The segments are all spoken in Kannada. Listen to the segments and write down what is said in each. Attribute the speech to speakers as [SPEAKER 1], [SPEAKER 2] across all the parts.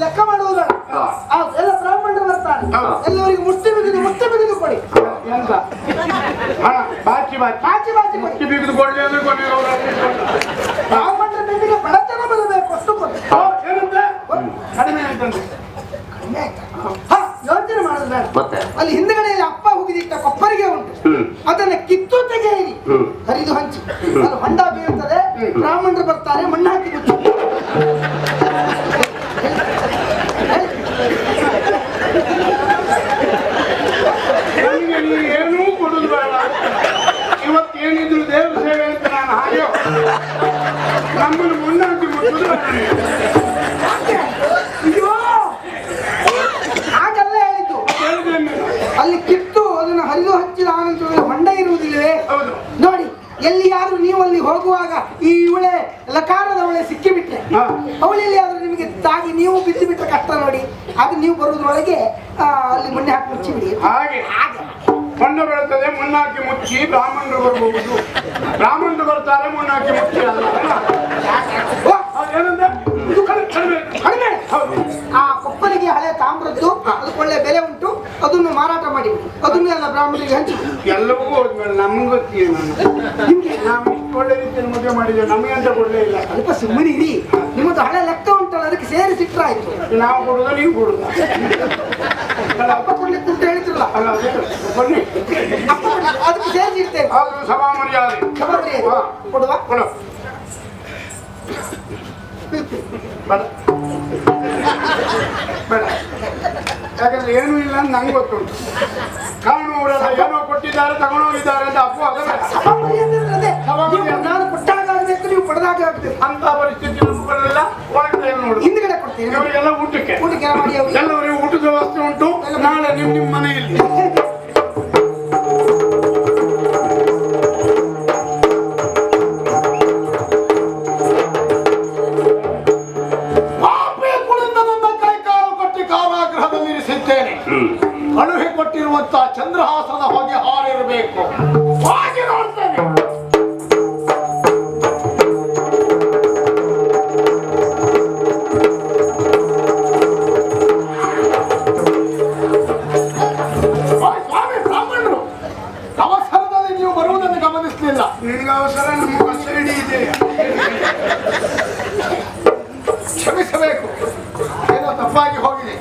[SPEAKER 1] ಲೆಕ್ಕ ಮಾಡುವುದ ಎಲ್ಲ ಬ್ರಾಹ್ಮಣರು ಬರ್ತಾರೆ, ಎಲ್ಲವರಿಗೆ ಮುಷ್ಟಿ ಬಿಗಿದು ಕೊಡಿ.
[SPEAKER 2] ಎಂತ ಬಾಚಿ ಬಿಗಿದು ಕೊಡ್ಲಿ ಅಂದ್ರೆ
[SPEAKER 1] ಬ್ರಾಹ್ಮಣರ ನಿಮಗೆ ಬಡತನ ಬರಬೇಕು ಅಷ್ಟು ಕೊಡಿ.
[SPEAKER 2] ಕಡಿಮೆ ಆಯ್ತಂದ್ರೆ
[SPEAKER 1] ಯೋಚನೆ ಮಾಡೋದು ಬೇಡ. ಅಲ್ಲಿ ಹಿಂದ್ಗಡೆಯಲ್ಲಿ ಅಪ್ಪ ಹುಗಿದಿಟ್ಟ ಕೊಪ್ಪರಿಗೆ ಉಂಟು, ಅದನ್ನ ಕಿತ್ತು ತೆಗೆಯಿರಿ, ಹರಿದು ಹಂಚಿ. ಅದು ಹೊಂಡ ಬೀಳ್ತದೆ, ಬ್ರಾಹ್ಮಣರು ಬರ್ತಾರೆ, ಮಣ್ಣು ಹಾಕಿ ಮುಚ್ಚಿ.
[SPEAKER 2] ನನಗೆ ನೀವು ಏನೂ ಕೊಡುದು ಬೇಡ. ಇವತ್ತೇನಿದ್ರು ದೇವ್ರ ಸೇವೆ ಅಂತ ನಾನು ಹಾಗೆ ನಮ್ಮನ್ನು ಮಣ್ಣು ಹಾಕಿ ಮುಚ್ಚುದು ಬೇಡ.
[SPEAKER 1] ಹಾಗೆಲ್ಲ ಹೇಳಿದ್ದು. ಅಲ್ಲಿ ಕಿತ್ತು ಅದನ್ನು ಹರಿದು ಹಚ್ಚಿದ ಆನಂತರ ಹೊಂಡ ಇರುವುದಿಲ್ಲವೇ? ನೋಡಿ, ಎಲ್ಲಿಯಾದ್ರೂ ನೀವು ಅಲ್ಲಿ ಹೋಗುವಾಗ ಈ ಇವಳೆ ಲಕಾರದವಳೆ ಸಿಕ್ಕಿಬಿಟ್ರೆ, ಅವಳೆಲ್ಲಿ ಆದ್ರೂ ನಿಮಗೆ ತಾಗಿ ನೀವು ಬಿದ್ದು ಬಿಟ್ಟರೆ ಕಷ್ಟ ನೋಡಿ. ಅದು ನೀವು ಬರುವುದರೊಳಗೆ ಅಲ್ಲಿ ಮಣ್ಣೆ ಹಾಕಿ ಮುಚ್ಚಿ ಬಿಡಿ.
[SPEAKER 2] ಹಾಗೆ ಮಣ್ಣು ಬೀಳ್ತದೆ, ಮಣ್ಣು ಹಾಕಿ ಮುಚ್ಚಿ ಬ್ರಾಹ್ಮಣರು ಬರ್ಬಹುದು. ಬ್ರಾಹ್ಮಣರು ಬರ್ತಾರೆ, ಮಣ್ಣು ಹಾಕಿ ಮುಚ್ಚಿ ಅಲ್ಲ.
[SPEAKER 1] ಕಡಿಮೆ. ಆ ಕೊಪ್ಪರಿಗೆ ಹಳೆ ತಾಮ್ರದ್ದು ಅದಕ್ಕೊಳ್ಳೆ ಬೆಲೆ ಉಂಟು, ಅದನ್ನು ಮಾರಾಟ ಮಾಡಿ ಅದನ್ನು ಎಲ್ಲ ಬ್ರಾಹ್ಮಣರಿಗೆ ಹಂಚಿ.
[SPEAKER 2] ಎಲ್ಲವೂ ಹೋದ್ಮೇಲೆ ನಮ್ಗೆ ಗೊತ್ತಿಲ್ಲ. ನಾವು ಇಷ್ಟು ಒಳ್ಳೆ ರೀತಿಯಲ್ಲಿ ಮದುವೆ ಮಾಡಿದ್ದೇವೆ, ನಮಗೆ ಅಂತ ಕೊಡಲೇ ಇಲ್ಲ.
[SPEAKER 1] ಸ್ವಲ್ಪ ಸುಮ್ಮನೆ ಇರಿ, ನಿಮ್ಮದು ಹಳೆ ಲೆಕ್ಕ ಉಂಟಲ್ಲ, ಅದಕ್ಕೆ ಸೇರಿ ಸಿಟ್ರಾಯ್ತು.
[SPEAKER 2] ನಾವು ಕೊಡುದ ನೀವು ಕೊಡುದ?
[SPEAKER 1] ಅಪ್ಪ ಕೊಡ್ಲಿಕ್ಕೆ ಅಂತ ಹೇಳಿದ್ರಲ್ಲ,
[SPEAKER 2] ಅಲ್ಲ ಬನ್ನಿ
[SPEAKER 1] ಅಪ್ಪ ಅದಕ್ಕೆ ಸೇರಿಸಿರ್ತೇವೆ.
[SPEAKER 2] ಸಭಾ ಮರ್ಯಾದೆ
[SPEAKER 1] ಕೊಡುವ
[SPEAKER 2] ಕೊಡು. ಬೇಡ ಬೇಡ, ಯಾಕಂದ್ರೆ ಏನೂ ಇಲ್ಲ ಅಂತ ನಂಗೆ ಗೊತ್ತುಂಟು. ಕಾಣುವವರೆಲ್ಲ ಏನೋ ಕೊಟ್ಟಿದ್ದಾರೆ, ತಗೊಂಡೋಗಿದ್ದಾರೆ ಅಂತ ಅಪ್ಪು
[SPEAKER 1] ನಾನು ಕೊಟ್ಟಾಗ ಆಗಬೇಕು, ನೀವು ಪಡೆದಾಗ ಆಗ್ಬೇಕು
[SPEAKER 2] ಅಂತ ಪರಿಸ್ಥಿತಿ ನಮ್ಗೆ ಬರಲಿಲ್ಲ. ಒಳಗಡೆ ನೋಡು,
[SPEAKER 1] ಹಿಂದ್ಗಡೆ ಕೊಡ್ತೀನಿ.
[SPEAKER 2] ಇವರಿಗೆಲ್ಲ ಊಟಕ್ಕೆ
[SPEAKER 1] ಮಾಡಿ
[SPEAKER 2] ಎಲ್ಲವರಿಗೂ ಊಟದ ವ್ಯವಸ್ಥೆ ಉಂಟು. ನಾಳೆ ನಿಮ್ಮ ಮನೆಯಲ್ಲಿ ಕಳುಹಿ ಕೊಟ್ಟಿರುವಂತ ಚಂದ್ರಹಾಸನ ಹೊಗೆ ಹಾರಿರಬೇಕು. ಹಾಗೆ ನೋಡ್ತೇನೆ. ಸ್ವಾಮಿ ಬ್ರಾಹ್ಮಣರು ಅವಸರದಲ್ಲಿ ನೀವು ಬರುವುದನ್ನು ಗಮನಿಸಲಿಲ್ಲ. ನಿನಗೆ ಅವಸರ, ನಮ್ಮ ಕಸ್ಟಡಿ ಇದೆ. ಕ್ಷಮಿಸಬೇಕು, ಏನೋ ತಪ್ಪಾಗಿ ಹೋಗಿದೆ.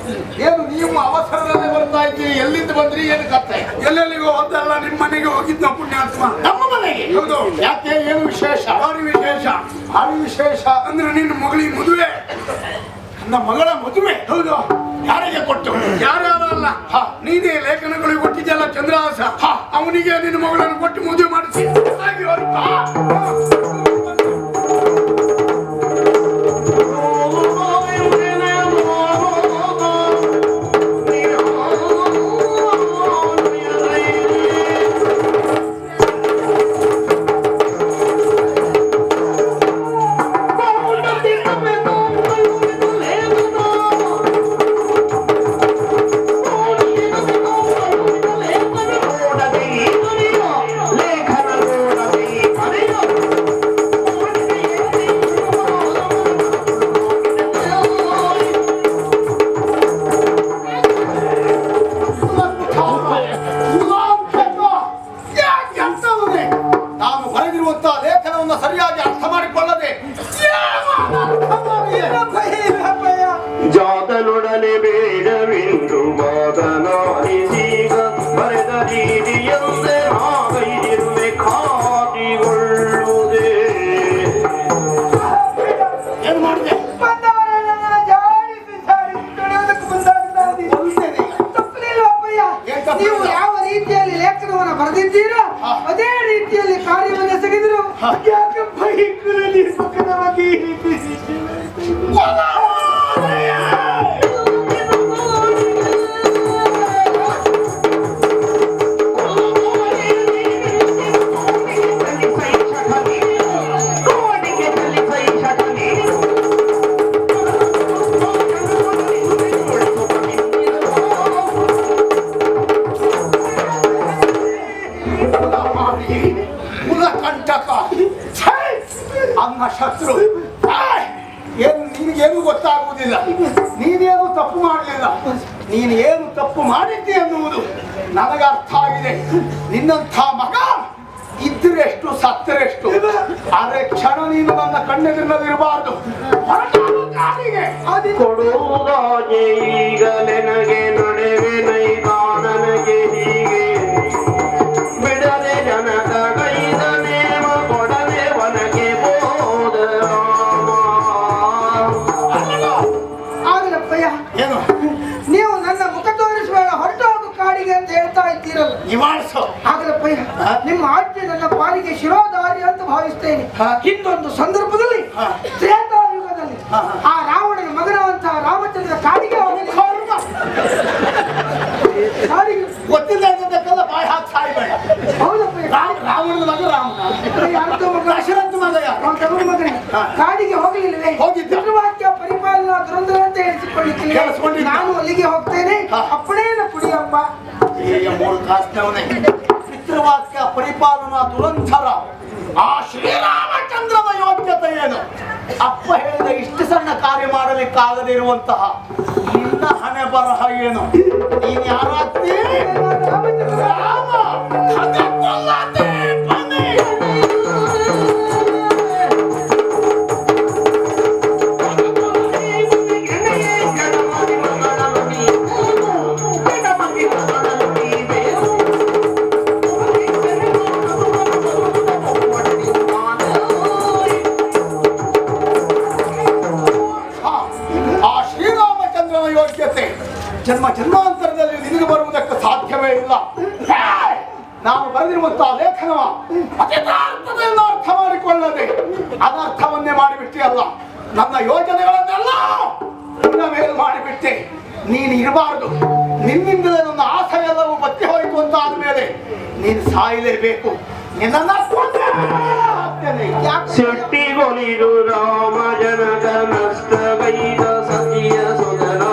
[SPEAKER 2] ಏನು ನೀವು ಅವಸರದಲ್ಲಿ ಬರ್ತಾ ಇದ್ದೀರಿ? ಎಲ್ಲಿಂದ ಬಂದ್ರಿ? ಏನು ಕತ್ತೆ? ಎಲ್ಲೆಲ್ಲಿಗೂ ಹೋದಲ್ಲ, ನಿಮ್ಮ ಮನೆಗೆ ಹೋಗಿದ್ದ ಪುಣ್ಯಾತ್ಮ. ನಮ್ಮ ಮನೆಗೆ? ಹೌದು. ಯಾಕೆ? ಏನು ವಿಶೇಷ? ಭಾರಿ ವಿಶೇಷ. ಭಾರಿ ವಿಶೇಷ ಅಂದ್ರೆ ನಿನ್ನ ಮಗಳಿಗೆ ಮದುವೆ. ನನ್ನ ಮಗಳ ಮದುವೆ? ಹೌದು. ಯಾರಿಗೆ ಕೊಟ್ಟು? ಯಾರ್ಯಾರಲ್ಲ, ನೀನೇ ಲೇಖನಗಳಿಗೆ ಕೊಟ್ಟಿದ್ದಲ್ಲ ಚಂದ್ರಹಾಸ, ಅವನಿಗೆ ನಿನ್ನ ಮಗಳನ್ನು ಕೊಟ್ಟು ಮದುವೆ ಮಾಡಿಸಿ.
[SPEAKER 3] ಜಾತನೊಡನೆ ಬೇಡವೆಂದು ಮಾತನಾಡಿಸೀಗ ಬರೆದ ರೀತಿಯಂತೆ ಹಾಗೈದಿರುವೆ ಖಾತಿಗೊಳ್ಳುವುದೇ.
[SPEAKER 2] ಏನ್ ಮಾಡಿದೆ?
[SPEAKER 1] ನೀವು ಯಾವ ರೀತಿಯಲ್ಲಿ ಲೇಖನವನ್ನು ಬರೆದಿದ್ದೀರೋ ಅದೇ ರೀತಿಯಲ್ಲಿ ಕಾರ್ಯವನ್ನು ಎಸಗಿದ್ರು. ಯಾಕೆ ಬೈಕಲ್ಲಿ ಪಕ್ಕದವಾಗಿ ಈ ರೀತಿ
[SPEAKER 2] ಕುಲಕಂಟಕ ನನ್ನ ಶತ್ರು. ಏನು ನಿನಗೇನು ಗೊತ್ತಾಗುವುದಿಲ್ಲ. ನೀನೇನು ತಪ್ಪು ಮಾಡಲಿಲ್ಲ. ನೀನು ಏನು ತಪ್ಪು ಮಾಡಿದ್ದಿ ಅನ್ನುವುದು ನನಗೆ ಅರ್ಥ ಆಗಿದೆ. ನಿನ್ನಂಥ ಮಗ ಇದ್ದರೆಷ್ಟು ಸತ್ತರೆಷ್ಟು. ಆದ್ರೆ ಕ್ಷಣ ನೀನು ನನ್ನ ಕಣ್ಣೆದುರಿನಲ್ಲಿರಬಾರ್ದು.
[SPEAKER 3] ಕೊಡುವುದಾಗೆ ಈಗ ನನಗೆ ನಡೆವೆ ನೈದಾನನಿಗೆ ಹೀಗೆ ಬಿಡದೆ ಜನದ ಕೈದ ನೇಮ ಕೊಡದೆ ವನಗೆ ಬೋಧ
[SPEAKER 1] ಆಗಲಪ್ಪಯ್ಯ,
[SPEAKER 2] ಏನು
[SPEAKER 1] ನೀವು ನನ್ನ ಮುಖ ತೋರಿಸುವ ಹೊರಟು ಹೋಗು ಕಾಡಿಗೆ ಅಂತ ಹೇಳ್ತಾ ಇದ್ದೀರಲ್ಲ.
[SPEAKER 2] ನಿವಾರಿಸೋ.
[SPEAKER 1] ಆಗಲಪ್ಪಯ್ಯ, ನಿಮ್ಮ ಆಜ್ಞೆ ನನ್ನ ಪಾಲಿಗೆ ಶಿರೋಧಾರಿ ಅಂತ ಭಾವಿಸ್ತೇನೆ. ಹಿಂದೊಂದು ಸಂದರ್ಭದಲ್ಲಿ ತ್ರೇತಾಯುಗದಲ್ಲಿ ಆ ರಾವಣನ ಮಗನವಂತಹ ರಾಮಚಂದ್ರ ಕಾಡಿಗೆ
[SPEAKER 2] ಗೊತ್ತಿಲ್ಲ ಅನ್ನೋದಕ್ಕೆಲ್ಲ ಬಾಯಿ ಹಾಕಿ ಸಾಯ್ಬೇಡ.
[SPEAKER 1] ಹೌದಪ್ಪಯ್ಯ,
[SPEAKER 2] ರಾವಣನ ಮಗ ರಾಮನ, ದಶರಥ ಮಗ
[SPEAKER 1] ಮಗನೇ ಕಾಡಿಗೆ ಹೋಗಲಿಲ್ಲವೇ?
[SPEAKER 2] ಹೋಗಿದ್ದೆ.
[SPEAKER 1] ಪಿತೃವಾಕ್ಯ ಪರಿಪಾಲನಾ ದುರಂತರ ಅಂತ ಹೇಳಿಸಿಕೊಳ್ಳಿಕ್ಕೆ ನಾನು ಅಲ್ಲಿಗೆ ಹೋಗ್ತೇನೆ. ಅಪ್ಪಣೇನ ಕುಡಿಯಪ್ಪ.
[SPEAKER 2] ಮೂರು ಕಾಸ್ನವನೇ ಪಿತೃವಾಕ್ಯ ಪರಿಪಾಲನಾ ದುರಂತರ. ಆ ಶ್ರೀರಾಮಚಂದ್ರನ ಯೋಗ್ಯತೆ ಏನು? ಅಪ್ಪ ಹೇಳಿದ ಇಷ್ಟು ಸಣ್ಣ ಕಾರ್ಯ ಮಾಡಲಿಕ್ಕಾಗದೇ ಇರುವಂತಹ ನಿನ್ನ ಹಣೆ ಬರಹ ಏನು? ನೀನ್ ಯಾರಾಗ್ತಿ? ರಾಮ. ಅದಕ್ಕೊಲ್ಲದೆ ಬನ್ನಿ. ಜನ್ಮ ಜನ್ಮಾಂತರದಲ್ಲಿ ನಿನಗೆ ಬರುವುದಕ್ಕೆ ಸಾಧ್ಯವೇ ಇಲ್ಲ. ನಾನು ಬರೆದಿರುವಂತಹ ಲೇಖನವ ಅತಿಥಾರ್ಥತೆಯನ್ನು ಅರ್ಥ ಮಾಡಿಕೊಳ್ಳದೆ ಅನರ್ಥವನ್ನೇ ಮಾಡಿಬಿಟ್ಟೆ. ನನ್ನ ಯೋಜನೆಗಳನ್ನೆಲ್ಲ ನಿನ್ನ ಮೇಲೆ ಮಾಡಿಬಿಟ್ಟೆ. ನೀನು ಇರಬಾರದು. ನಿನ್ನಿಂದಲೇ ನನ್ನ ಆಸೆ ಎಲ್ಲವೂ ಬತ್ತಿ ಹೋಯಿತು ಅಂತ ಆದ್ಮೇಲೆ ನೀನು ಸಾಯಲೇಬೇಕು. ನಿನ್ನನ್ನು
[SPEAKER 3] ಸಿಟ್ಟಿಗೊಲಿದು ರಾಮ ಜನದ ನಷ್ಟಗೈದ ಸತಿಯ ಸುಧನ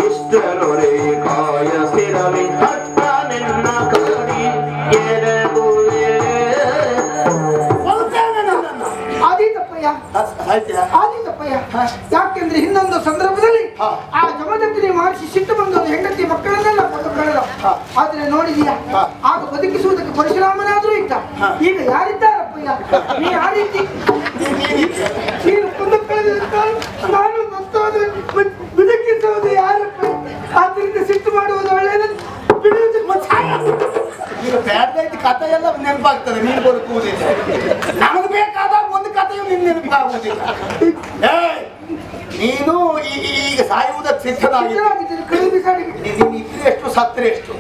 [SPEAKER 3] ಇಷ್ಟರೊರೆ ಕಾಯ ಸ್ಥಿರವಿ ಹತ್ತ ನಿನ್ನ ಕಡಿ
[SPEAKER 1] ಆದೀತಪ್ಪಯ್ಯ. ಯಾಕೆಂದ್ರೆ ಇನ್ನೊಂದು ಸಂದರ್ಭದಲ್ಲಿ ಆ ಜಮದಗ್ನಿ ಮಹರ್ಷಿ ಸಿಟ್ಟು ಬಂದು ಹೆಂಡತಿ ಮಕ್ಕಳನ್ನೆಲ್ಲ ಕೊಂದು ಕಳೆದ. ಆದ್ರೆ ನೋಡಿದೀಯಾ, ಆಗ ಬದುಕಿಸುವುದಕ್ಕೆ ಪರಶುರಾಮನಾದ್ರೂ ಇದ್ದ. ಈಗ ಯಾರಿದ್ದಾರಪ್ಪಯ್ಯ? ನೀ ಆ ರೀತಿ ನೀನು ಕೊಂದು ಕಳೆದ ನಾನು ಮತ್ತೋದ್ರೆ ಬದುಕಿಸುವುದು ಯಾರಪ್ಪ? ಆದ್ರಿಂದ ಸಿಟ್ಟು ಮಾಡುವುದು ಒಳ್ಳೆಯದು, ಬಿಡುವುದು
[SPEAKER 2] ಬ್ಯಾಡ್ದೈತಿ. ಕಥೆ ಎಲ್ಲ ನೆನಪಾಗ್ತದೆ. ನೀನು ಬದುಕುವುದಿಲ್ಲ. ನಮಗೆ ಬೇಕಾದಾಗ ಒಂದು ಕಥೆಯು ನಿನ್ನ ನೆನಪಾಗುವುದಿಲ್ಲ. ನೀನು ಈಗ ಸಾಯುವುದಕ್ಕೆ ಸಿದ್ಧನಾಗಿದ್ದರೆ ನೀನು ಇದ್ರೆ ಎಷ್ಟು ಸತ್ತರೆ ಎಷ್ಟು.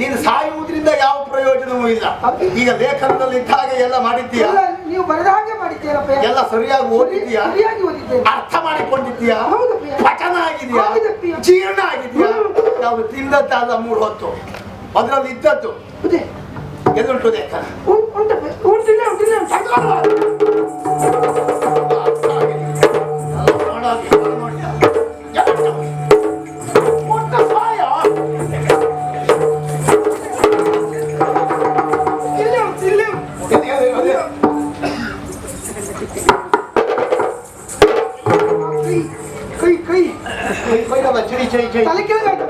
[SPEAKER 2] ನೀನು ಸಾಯುವುದರಿಂದ ಯಾವ ಪ್ರಯೋಜನವೂ ಇಲ್ಲ. ಈಗ ಲೇಖನದಲ್ಲಿ ಇದ್ದ ಹಾಗೆ ಎಲ್ಲ ಮಾಡಿದ್ದೀಯಾ?
[SPEAKER 1] ನೀವು ಬರೆದ ಹಾಗೆ ಮಾಡಿದ್ದೀರಪ್ಪ.
[SPEAKER 2] ಎಲ್ಲ ಸರಿಯಾಗಿ ಓದಿದ್ದೀಯಾ? ಅರ್ಥ ಮಾಡಿಕೊಂಡಿದ್ದೀಯಾ? ಪಚನ ಆಗಿದೆಯಾ? ಜೀರ್ಣ ಆಗಿದೆಯಾ? ನಾವು ತಿಂದದ್ದಲ್ಲ 3 ಹೊತ್ತು ಅದರಲ್ಲಿ ಇದ್ದದ್ದು ಎದುಂಟು ಲೇಖನ.
[SPEAKER 1] ತಲೆ ಕೆಳಗಾಯ್ತು.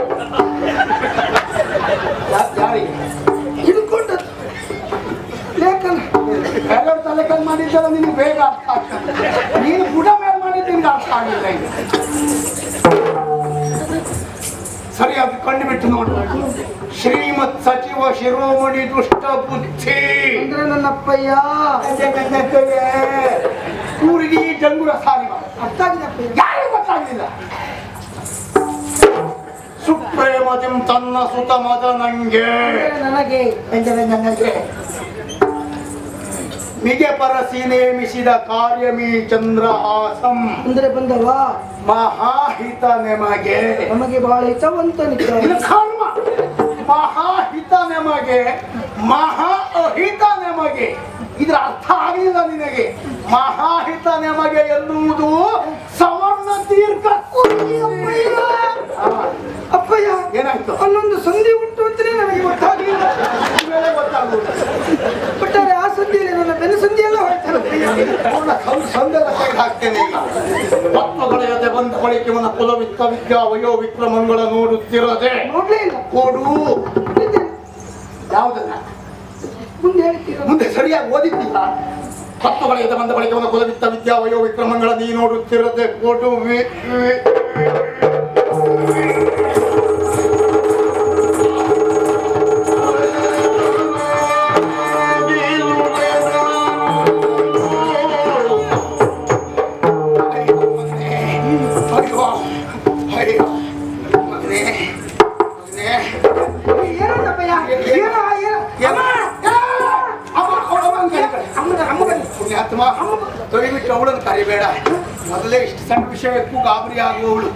[SPEAKER 1] ಹಿಡ್ಕೊಂಡದ್ದು ಲೇಖನ
[SPEAKER 2] ಎಲ್ಲರೂ ತಲೆ ಕಲ್ ಮಾಡಿದ್ದಲ್ಲ ನಿನಗೆ ಬೇಗ ಅರ್ಥ ಆಗ್ತದೆ. ನೀನು ಗುಡ ಮೇಲೆ ಮಾಡಿದ್ದು ನಿಮ್ಗೆ ಅರ್ಥ ಆಗಿಲ್ಲ. ಸರಿಯಾಗಿ ಕಂಡುಬಿಟ್ಟು ನೋಡ್ಬೇಕು. ಶ್ರೀಮತ್ ಸಚಿವ ಶಿರೋಮಣಿ ದುಷ್ಟ ಬುದ್ಧಿ
[SPEAKER 1] ಅಂದ್ರೆ ನನ್ನಪ್ಪಯ್ಯ
[SPEAKER 2] ಊರಿಗೆ ಜಂಗುರ ಸಾರಿವ
[SPEAKER 1] ಅರ್ಥ ಆಗಿದಪ್ಪ.
[SPEAKER 2] ಯಾರಿಗೂ ಗೊತ್ತಾಗಲಿಲ್ಲ. ಸುಪ್ರೇಮತಿಂ ತನ್ನ ಸುತ ಮದ ನಂಗೆ
[SPEAKER 1] ನನಗೆ
[SPEAKER 2] ಮಿಗೆ ಪರಸಿ ನೇಮಿಸಿದ ಕಾರ್ಯಮೀ ಚಂದ್ರಹಾಸಂ
[SPEAKER 1] ಅಂದ್ರೆ ಬಂದವ
[SPEAKER 2] ಮಹಾಹಿತ ನಿಮಗೆ.
[SPEAKER 1] ನಮಗೆ ಬಹಳ ಹಿತವಂತ
[SPEAKER 2] ಕರ್ಮ ಮಹಾಹಿತ ನಿಮಗೆ, ಮಹಾ ಅಹಿತ ನಿಮಗೆ. ಇದರ ಅರ್ಥ ಆಗಲಿಲ್ಲ ನಿನಗೆ. ಮಹಾಹಿತ ನಿಮಗೆ ಎನ್ನುವುದು ಸವರ್ಣ ದೀರ್ಘ.
[SPEAKER 1] ಅಪ್ಪಯ್ಯ
[SPEAKER 2] ಏನಾಯ್ತು?
[SPEAKER 1] ಅಲ್ಲೊಂದು ಸಂಧಿ ಉಂಟು ಅಂತಲೇ ನನಗೆ ಗೊತ್ತಾಗಲಿಲ್ಲ.
[SPEAKER 2] ಗೊತ್ತಾಗುವುದು.
[SPEAKER 1] ಒಟ್ಟಾರೆ ಆ ಸಂಧಿಯಲ್ಲಿ ನನ್ನ ಬೆನ್ನು ಸಂಧಿ
[SPEAKER 2] ಸಂದೆಲ್ಲ ಕೈ ಹಾಕ್ತೇನೆ ಈಗ. ತತ್ವಗಳ ಜೊತೆ ಬಂದ ಬಳಿಕೆ ಮನ ಕುಲವಿತ್ತ ವಿದ್ಯಾ ವಯೋ ವಿಕ್ರಮಗಳ ನೋಡುತ್ತಿರದೆ
[SPEAKER 1] ನೋಡ್ಲೇ ಇಲ್ಲ.
[SPEAKER 2] ಕೊಡು. ಯಾವುದನ್ನ
[SPEAKER 1] ಮುಂದೆ ಹೇಳ್ತೀರ.
[SPEAKER 2] ಮುಂದೆ ಸರಿಯಾಗಿ ಓದಿದ್ದಿಲ್ಲ. ತತ್ವಗಳ ಜೊತೆ ಬಂದ ಬಳಿಕೆ ಮನ ಕುಲವಿತ್ತ ವಿದ್ಯಾ ವಯೋ ವಿಕ್ರಮಗಳ ನೀ ನೋಡುತ್ತಿರದೆ ಕೊಡು. ತೊಳಿಬಿಟ್ಟು ಅವಳನ್ನು ಕರಿಬೇಡ. ಮೊದಲೇ ಇಷ್ಟು ಸಣ್ಣ ವಿಷಯಕ್ಕೂ ಗಾಬರಿ ಆಗುವವಳು.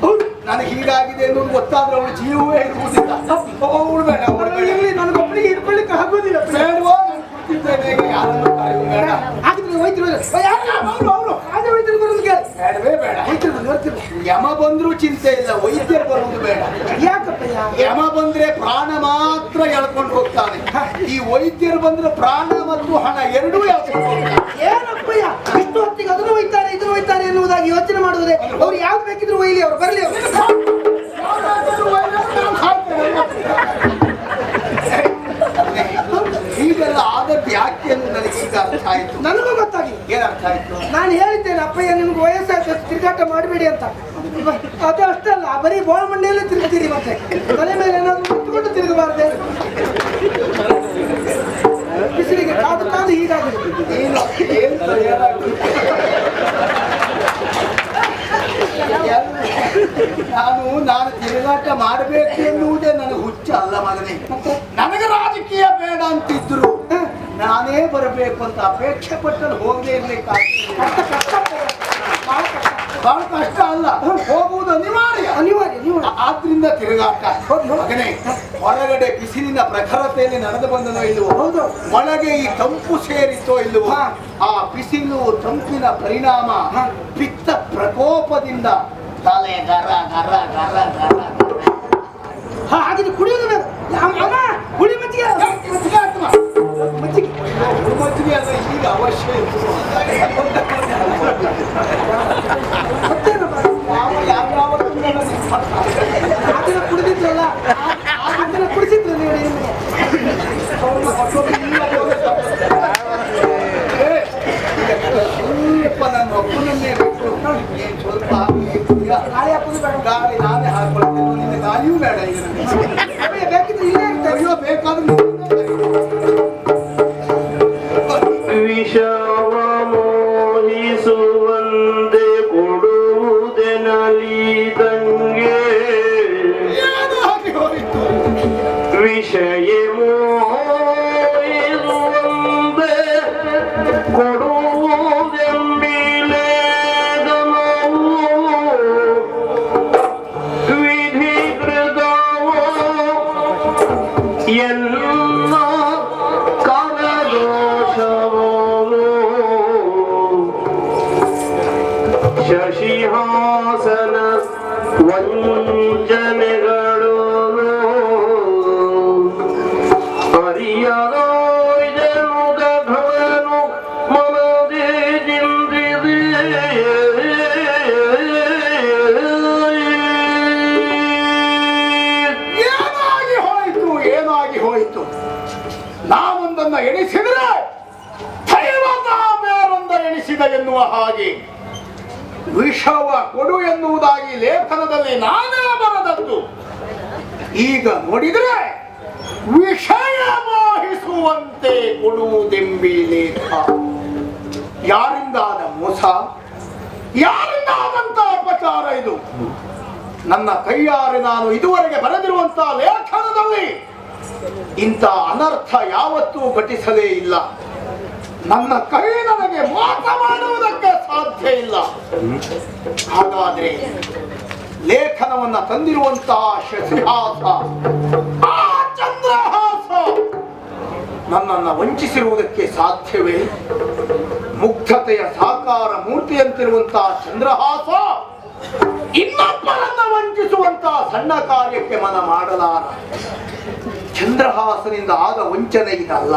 [SPEAKER 2] ನನಗೆ ಹೀಗಾಗಿದೆ ಅನ್ನೋದು ಗೊತ್ತಾದ್ರೆ ಅವಳು ಜೀವವೇ ಇರುವುದಿಲ್ಲ. ಅವಳು ಬೇಡ, ಅವಳು ಬೇಡ.
[SPEAKER 1] ನನಗೊಬ್ಬರಿಗೆ ಇಟ್ಕೊಳ್ಳಿಕ್ಕೆ ಆಗೋದಿಲ್ಲ.
[SPEAKER 2] ಬೇಡವೋ ಯಾರನ್ನು ಕರೆಯಬೇಡ.
[SPEAKER 1] ಹಾಗಿದ್ರೆ ವೈದ್ಯರು ಬರೋದು ಕೇಳಿ.
[SPEAKER 2] ಬೇಡವೇ ಬೇಡ. ಯಮ ಬಂದ್ರೂ ಚಿಂತೆ ಇಲ್ಲ, ವೈದ್ಯರು ಬರುವುದು ಬೇಡ.
[SPEAKER 1] ಯಾಕಪ್ಪಯ್ಯ?
[SPEAKER 2] ಯಮ ಬಂದ್ರೆ ಪ್ರಾಣ ಮಾತ್ರ ಎಳ್ಕೊಂಡು ಹೋಗ್ತಾನೆ. ಈ ವೈದ್ಯರು ಬಂದ್ರೆ ಪ್ರಾಣ ಮತ್ತು ಹಣ ಎರಡೂ ಎಳ್ಕೊಂಡು ಹೋಗ್ತಾನೆ.
[SPEAKER 1] ಏನಪ್ಪಯ್ಯ ಇಷ್ಟು ಹೊತ್ತಿಗೆ ಅದನ್ನು ಒಯ್ತಾರೆ ಇದನ್ನು ಒಯ್ತಾರೆ ಎನ್ನುವುದಾಗಿ ಯೋಚನೆ ಮಾಡುವುದೇ? ಅವ್ರು ಯಾವ್ದು ಬೇಕಿದ್ರು ಒಯ್ಲಿ, ಅವ್ರು ಬರಲಿ. ಅವರು
[SPEAKER 2] ಹೀಗೆಲ್ಲ ಆದದ್ದು ಯಾಕೆ ಅಂತ ನನಗೆ ಈಗ ಅರ್ಥ ಆಯ್ತು.
[SPEAKER 1] ನನಗೂ ಗೊತ್ತಾಗಿ.
[SPEAKER 2] ಏನ್ ಅರ್ಥ ಆಯ್ತು?
[SPEAKER 1] ನಾನು ಹೇಳಿದ್ದೇನೆ ಅಪ್ಪಯ್ಯ ನಿಮ್ಗೆ ವಯಸ್ಸಾಯ್ತು ತಿರುಗಾಟ ಮಾಡಬೇಡಿ ಅಂತ. ಅದು ಅಷ್ಟೇ ಅಲ್ಲ, ಬರೀ ಬೋಳ ಮಂಡಿಯಲ್ಲೇ ತಿರುಗ್ತೀರಿ. ಮತ್ತೆ ತಲೆ ಮೇಲೆ ಏನಾದ್ರು ಮುಟ್ಕೊಂಡು ತಿರುಗಬಾರ್ದೆ. ಬಿಸಿಲಿಗೆ ಕಾದು ಕಾದು ಹೀಗಾಗಿದೆ.
[SPEAKER 2] ನಾನು ತಿರುಗಾಟ ಮಾಡಬೇಕು ಎನ್ನುವುದೇ ನನಗೆ ಹುಚ್ಚ ಅಲ್ಲ ಮಗನೇ. ನನಗೆ ರಾಜಕೀಯ ಬೇಡ ಅಂತಿದ್ರು ನಾನೇ ಬರಬೇಕು ಅಂತ ಅಪೇಕ್ಷೆ ಪಟ್ಟಲ್ಲಿ ಹೋಗದೆ ಇರ್ಲಿಕ್ಕಾಗ್ತದೆ. ಬಹಳ ಕಷ್ಟ ಅಲ್ಲ, ಹೋಗುವುದು ಅನಿವಾರ್ಯ. ಆದ್ರಿಂದ ತಿರುಗಾಟ. ಮಗನೇ, ಹೊರಗಡೆ ಬಿಸಿಲಿನ ಪ್ರಖರತೆಯಲ್ಲಿ ನಡೆದು ಬಂದನೋ ಇಲ್ಲವೋ,
[SPEAKER 1] ಹೌದು,
[SPEAKER 2] ಒಳಗೆ ಈ ತಂಪು ಸೇರಿತೋ ಇಲ್ಲವೋ, ಆ ಬಿಸಿಲು ತಂಪಿನ ಪರಿಣಾಮ ಪಿತ್ತ ಪ್ರಕೋಪದಿಂದ ತಲೆ ಗರ ಗರ ಗರ ಗರ.
[SPEAKER 1] ಹಾಗೆ ಕುಡಿಯೋದು ಬೇಡ. ಹುಳಿ ಮಜ್ಜಿಗೆ
[SPEAKER 2] ಮಜ್ಜಿಗೆ ಅಲ್ಲ ಈಗ ಅವಶ್ಯ ಇತ್ತು.
[SPEAKER 1] ಅದನ್ನ ಕುಡಿದಿದ್ರಲ್ಲ, ಅದನ್ನ ಕುಡಿಸಿದ್ರು ನೀವು.
[SPEAKER 2] ಸ್ವಲ್ಪ ನನ್ನ ಒಬ್ಬನನ್ನೇ ಬಿಟ್ಟು ನೀನು ಸ್ವಲ್ಪ
[SPEAKER 1] ಗಾಳಿ ಹಾಕೋದು ಬೇಡ.
[SPEAKER 2] ಗಾಳಿ ನಾನೇ ಹಾಕೊಳ್ತೇನೆ, ನಿನ್ನ ಗಾಳಿಯೂ ಬೇಡ. ಈಗ
[SPEAKER 1] ಬೇಕಿದ್ರೆ ಇಲ್ಲೇ ಇರ್ತೇವೆ.
[SPEAKER 2] ಅಯ್ಯೋ ಬೇಕಾದ್ರೆ
[SPEAKER 3] ವಿಷವ ಮೋಹಿಸುವಂತೆ ಕೊಡುವುದೆನಲಿದಂಗೆ
[SPEAKER 2] ಏನು ಹಾಗೆ ಹೋಯಿತು.
[SPEAKER 3] ವಿಷಯ ಮೋಹಿಸುವಂತೆ ಕೊಡುವುದೆಂಬಿಲೇದನು ವಿಧಿಕೃತವೋ ಎಲ್ಲ ಶಶಿಹಾಸನ ವಂಚನೆಗಳು ಅರಿಯದೋ ಇದನ್ನು ಗಧನು ಮನದೇ ಜಿಂದಿದೆ.
[SPEAKER 2] ಏನಾಗಿ ಹೋಯಿತು, ಏನಾಗಿ ಹೋಯಿತು. ನಾವೊಂದನ್ನ ಎಣಿಸಿದ್ರೆ ದೈವತ ಬೇರೊಂದ ಎಣಿಸಿದ ಎನ್ನುವ ಹಾಗೆ ವಿಷವ ಕೊಡು ಎನ್ನುವುದಾಗಿ ಲೇಖನದಲ್ಲಿ ನಾನೇ ಬರದದ್ದು. ಈಗ ನೋಡಿದ್ರೆ ವಿಷಯ ಮೋಹಿಸುವಂತೆ ಕೊಡುವುದೆಂಬಿ ಲೇಖ. ಯಾರಿಂದಾದ ಮೋಸ, ಯಾರಿಂದಾದಂತ ಅಪಚಾರ ಇದು? ನನ್ನ ಕೈಯಾರೆ ನಾನು ಇದುವರೆಗೆ ಬರೆದಿರುವಂತಹ ಲೇಖನದಲ್ಲಿ ಇಂಥ ಅನರ್ಥ ಯಾವತ್ತೂ ಘಟಿಸಲೇ ಇಲ್ಲ. ನನ್ನ ಕೈ ನನಗೆ ಮೋಸ ಮಾಡುವುದಕ್ಕೆ ಸಾಧ್ಯ ಇಲ್ಲ. ಹಾಗಾದ್ರೆ ಲೇಖನವನ್ನ ತಂದಿರುವಂತಹ ಶಶಿಹಾಸ, ಆ ಚಂದ್ರಹಾಸ ನನ್ನನ್ನು ವಂಚಿಸಿರುವುದಕ್ಕೆ ಸಾಧ್ಯವೇ? ಮುಗ್ಧತೆಯ ಸಾಕಾರ ಮೂರ್ತಿಯಂತಿರುವಂತಹ ಚಂದ್ರಹಾಸ ಇನ್ನೊಬ್ಬರನ್ನ ವಂಚಿಸುವಂತಹ ಸಣ್ಣ ಕಾರ್ಯಕ್ಕೆ ಮನ ಮಾಡಲಾರ. ಚಂದ್ರಹಾಸನಿಂದ ಆದ ವಂಚನೆ ಇದಲ್ಲ,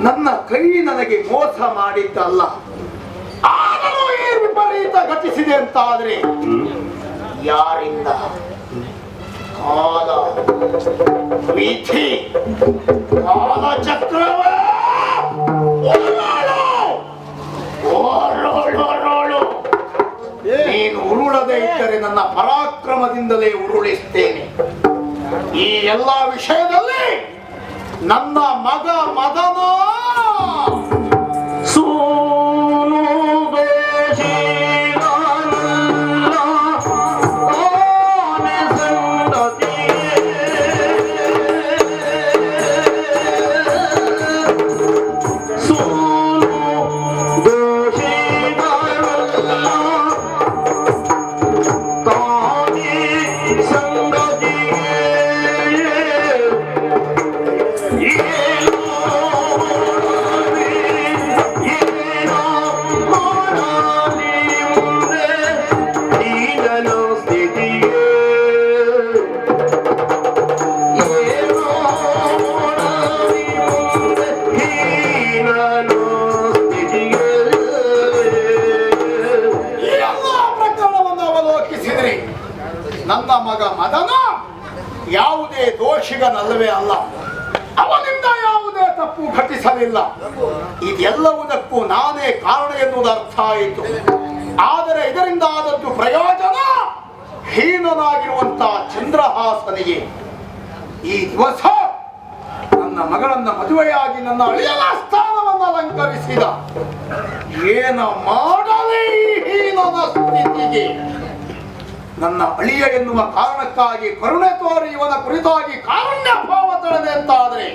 [SPEAKER 2] ನನ್ನ ಕೈ ನನಗೆ ಮೋಸ ಮಾಡಿದ್ದಲ್ಲ. ವಿಪರೀತ ಘಟಿಸಿದೆ ಅಂತ ಆದ್ರೆ ಯಾರಿಂದ? ಕಾಲ ವಿಧಿ ಕಾಲಚಕ್ರವ ನೀನು ಉರುಳದೆ ಇದ್ದರೆ ನನ್ನ ಪರಾಕ್ರಮದಿಂದಲೇ ಉರುಳಿಸ್ತೇನೆ. ಈ ಎಲ್ಲಾ ವಿಷಯದಲ್ಲಿ ನನ್ನ ಮಗ ಮದನ ನನ್ನ ಮಗ ಮದನ ಯಾವುದೇ ದೋಷಿಗನಲ್ಲವೇ ಅಲ್ಲ. ಅವನಿಂದ ಯಾವುದೇ ತಪ್ಪು ಘಟಿಸಲಿಲ್ಲ. ಇದೆಲ್ಲವುದಕ್ಕೂ ನಾನೇ ಕಾರಣ ಎನ್ನುವುದು ಅರ್ಥ ಆಯಿತು. ಆದರೆ ಇದರಿಂದ ಆದದ್ದು ಪ್ರಯೋಜನ ಹೀನನಾಗಿರುವಂತಹ ಚಂದ್ರಹಾಸನಿಗೆ ಈ ದಿವಸ ನನ್ನ ಮಗಳನ್ನ ಮದುವೆಯಾಗಿ ನನ್ನ ಅಳಿಯನ ಸ್ಥಾನವನ್ನು ಅಲಂಕರಿಸಿದ. ಏನ ಮಾಡಲಿ ಹೀನನ ಸ್ಥಿತಿಗೆ? ನನ್ನ ಅಳಿಯ ಎನ್ನುವ ಕಾರಣಕ್ಕಾಗಿ ಕರುಣೆ ತೋರಿ ಇವನ ಕುರಿತಾಗಿ ಕಾರುಣ್ಯ ಭಾವ ತಳೆದೆ ಅಂತಾದ್ರೆ